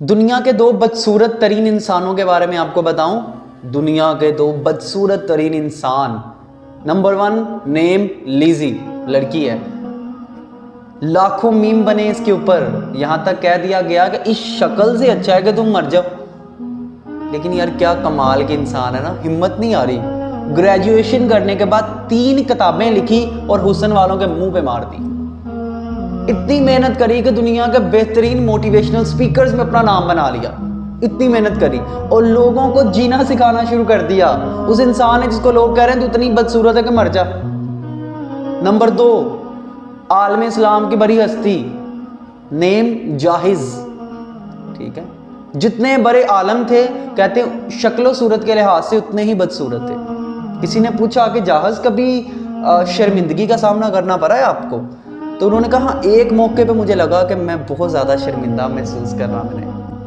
دنیا کے دو بدصورت ترین انسانوں کے بارے میں آپ کو بتاؤں. دنیا کے دو بدصورت ترین انسان. نمبر 1 نیم لیزی، لڑکی ہے. لاکھوں میم بنے اس کے اوپر، یہاں تک کہہ دیا گیا کہ اس شکل سے اچھا ہے کہ تم مر جاؤ. لیکن یار کیا کمال کے انسان ہے نا، ہمت نہیں آ رہی. گریجویشن کرنے کے بعد 3 کتابیں لکھی اور حسن والوں کے منہ پہ مار دی. اتنی محنت کری کہ دنیا کے بہترین موٹیویشنل سپیکرز میں اپنا نام بنا لیا. اتنی محنت کری اور لوگوں کو جینا سکھانا شروع کر دیا. اس انسان ہے جس کو لوگ کہہ رہے ہیں تو اتنی بدصورت ہے کہ مر جا. نمبر 2 عالم اسلام کی بڑی ہستی، نیم جاہز. ٹھیک ہے، جتنے بڑے عالم تھے کہتے ہیں شکل و صورت کے لحاظ سے اتنے ہی بدصورت تھے. کسی نے پوچھا کہ جاہز کبھی شرمندگی کا سامنا کرنا پڑا ہے آپ کو؟ تو انہوں نے کہا ایک موقع پہ مجھے لگا کہ میں بہت زیادہ شرمندہ محسوس کر رہا،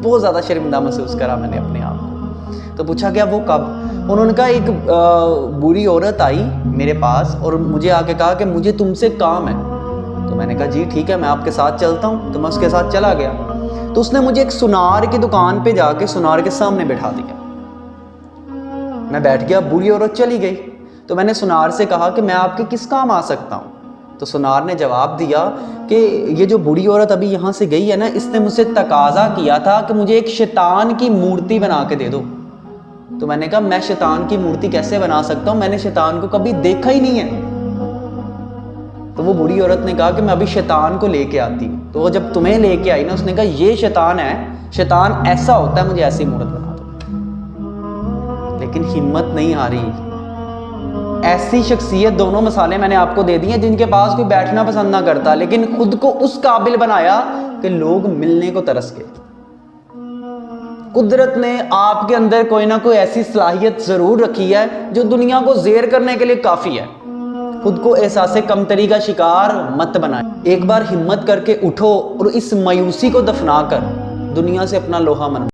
بہت زیادہ شرمندہ محسوس کرا میں نے اپنے آپ کو. تو پوچھا گیا وہ کب؟ انہوں نے کہا ایک بوڑھی عورت آئی میرے پاس اور مجھے آ کے کہا کہ مجھے تم سے کام ہے. تو میں نے کہا جی ٹھیک ہے، میں آپ کے ساتھ چلتا ہوں. تو میں اس کے ساتھ چلا گیا. تو اس نے مجھے ایک سنار کی دکان پہ جا کے سنار کے سامنے بٹھا دیا. میں بیٹھ گیا، بوڑھی عورت چلی گئی. تو میں نے سنار سے کہا کہ میں آپ کے کس کام آ سکتا ہوں؟ تو سنار نے جواب دیا کہ یہ جو بوڑھی عورت ابھی یہاں سے گئی ہے نا، اس نے مجھ سے تقاضا کیا تھا کہ مجھے ایک شیطان کی مورتی بنا کے دے دو. تو میں نے کہا میں شیطان کی مورتی کیسے بنا سکتا ہوں، میں نے شیطان کو کبھی دیکھا ہی نہیں ہے. تو وہ بوڑھی عورت نے کہا کہ میں ابھی شیطان کو لے کے آتی ہوں. تو وہ جب تمہیں لے کے آئی نا، اس نے کہا یہ شیطان ہے، شیطان ایسا ہوتا ہے، مجھے ایسی مورت بنا دو. لیکن ہمت نہیں آ رہی. ایسی شخصیت، دونوں مثالیں میں نے آپ کو دے دی ہیں جن کے پاس کوئی بیٹھنا پسند نہ کرتا، لیکن خود کو اس قابل بنایا کہ لوگ ملنے کو ترس گئے. قدرت نے آپ کے اندر کوئی نہ کوئی ایسی صلاحیت ضرور رکھی ہے جو دنیا کو زیر کرنے کے لیے کافی ہے. خود کو احساس کمتری کا شکار مت بنائیں. ایک بار ہمت کر کے اٹھو اور اس مایوسی کو دفنا کر دنیا سے اپنا لوہا منواؤ.